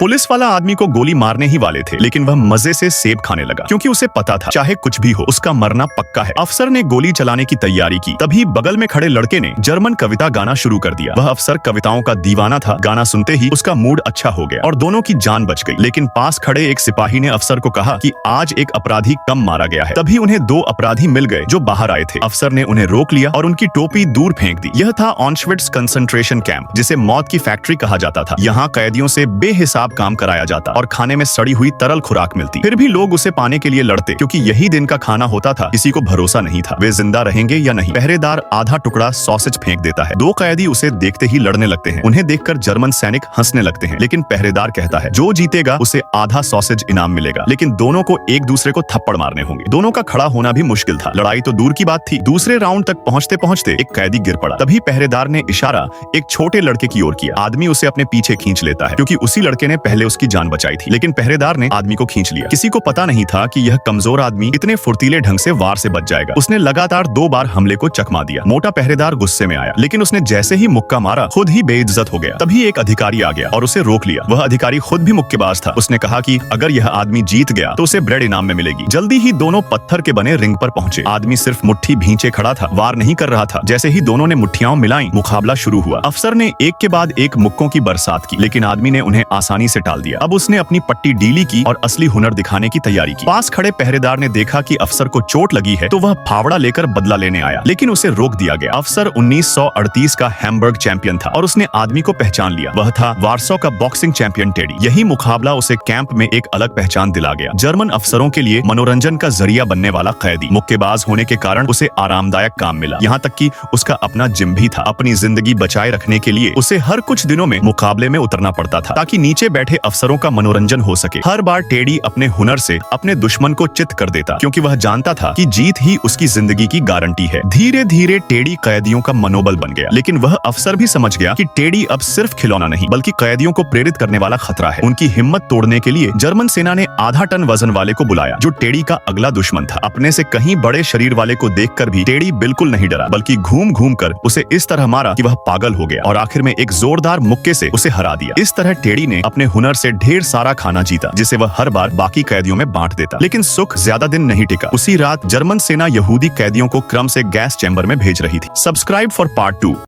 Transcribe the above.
Police वाला आदमी को गोली मारने ही वाले थे, लेकिन वह मजे से सेब खाने लगा क्योंकि उसे पता था चाहे कुछ भी हो उसका मरना पक्का है। अफसर ने गोली चलाने की तैयारी की, तभी बगल में खड़े लड़के ने जर्मन कविता गाना शुरू कर दिया। वह अफसर कविताओं का दीवाना था। गाना सुनते ही उसका मूड अच्छा हो गया और दोनों की जान बच गई। लेकिन पास खड़े एक सिपाही ने अफसर को कहा कि आज एक अपराधी कम मारा गया है। तभी उन्हें दो अपराधी मिल गए जो बाहर आए थे। अफसर ने उन्हें रोक लिया और उनकी टोपी दूर फेंक दी। यह था ऑशविट्ज कंसंट्रेशन कैंप, जिसे मौत की फैक्ट्री कहा जाता था। यहाँ कैदियों से बेहिसाब काम कराया जाता और खाने में सड़ी हुई तरल खुराक मिलती। फिर भी लोग उसे पाने के लिए लड़ते क्योंकि यही दिन का खाना होता था। किसी को भरोसा नहीं था वे जिंदा रहेंगे या नहीं। पहरेदार आधा टुकड़ा सॉसेज फेंक देता है। दो कैदी उसे देखते ही लड़ने लगते हैं। उन्हें देखकर जर्मन सैनिक हंसने लगते हैं, लेकिन पहरेदार कहता है जो जीतेगा उसे आधा सॉसेज इनाम मिलेगा। लेकिन दोनों को एक दूसरे को थप्पड़ मारने होंगे। दोनों का खड़ा होना भी मुश्किल था। लड़ाई तो दूर की बात थी। दूसरे राउंड तक पहुंचते पहुंचते एक कैदी गिर पड़ा। तभी पहरेदार ने इशारा एक छोटे लड़के की ओर किया। आदमी उसे अपने पीछे खींच लेता है क्योंकि उसी लड़के ने पहले उसकी जान बचाई थी। लेकिन पहरेदार ने आदमी को खींच लिया। किसी को पता नहीं था कि यह कमजोर आदमी इतने फुर्तीले ढंग से वार से बच जाएगा। उसने लगातार 2 बार हमले को चकमा दिया। मोटा पहरेदार गुस्से में आया, लेकिन उसने जैसे ही मुक्का मारा खुद ही बेइज्जत हो गया। तभी एक अधिकारी आ गया और उसे रोक लिया। वह अधिकारी खुद भी मुक्केबाज था। उसने कहा कि अगर यह आदमी जीत गया तो उसे ब्रेड इनाम में मिलेगी। जल्दी ही दोनों पत्थर के बने रिंग पर पहुंचे। आदमी सिर्फ मुट्ठी भींचे खड़ा था, वार नहीं कर रहा था। जैसे ही दोनों ने मुट्ठियां मिलाई, मुकाबला शुरू हुआ। अफसर ने एक के बाद एक मुक्कों की बरसात की, लेकिन आदमी ने उन्हें आसानी से टाल दिया। अब उसने अपनी पट्टी ढीली की और असली हुनर दिखाने की तैयारी की। पास खड़े पहरेदार ने देखा कि अफसर को चोट लगी है तो वह फावड़ा लेकर बदला लेने आया, लेकिन उसे रोक दिया गया। अफसर 1938 का हैम्बर्ग चैंपियन था और उसने आदमी को पहचान लिया। वह था वार्सो का बॉक्सिंग चैंपियन टेडी। यही मुकाबला उसे कैंप में एक अलग पहचान दिला गया। जर्मन अफसरों के लिए मनोरंजन का जरिया बनने वाला कैदी। मुक्केबाज होने के कारण उसे आरामदायक काम मिला, यहाँ तक कि उसका अपना जिम भी था। अपनी जिंदगी बचाए रखने के लिए उसे हर कुछ दिनों में मुकाबले में उतरना पड़ता था ताकि नीचे बैठे अफसरों का मनोरंजन हो सके। हर बार टेडी अपने हुनर से अपने दुश्मन को चित कर देता क्योंकि वह जानता था कि जीत ही उसकी जिंदगी की गारंटी है। धीरे धीरे टेडी कैदियों का मनोबल बन गया, लेकिन वह अफसर भी समझ गया कि टेडी अब सिर्फ खिलौना नहीं बल्कि कैदियों को प्रेरित करने वाला खतरा है। उनकी हिम्मत तोड़ने के लिए जर्मन सेना ने आधा टन वजन वाले को बुलाया जो टेडी का अगला दुश्मन था। अपने से कहीं बड़े शरीर वाले को देखकर भी टेडी बिल्कुल नहीं डरा, बल्कि घूम घूम कर उसे इस तरह मारा कि वह पागल हो गया और आखिर में एक जोरदार मुक्के से उसे हरा दिया। इस तरह टेडी ने अपने हुनर से ढेर सारा खाना जीता, जिसे वह हर बार बाकी कैदियों में बांट देता। लेकिन सुख ज्यादा दिन नहीं टिका। उसी रात जर्मन सेना यहूदी कैदियों को क्रम से गैस चैम्बर में भेज रही थी। Subscribe for part 2।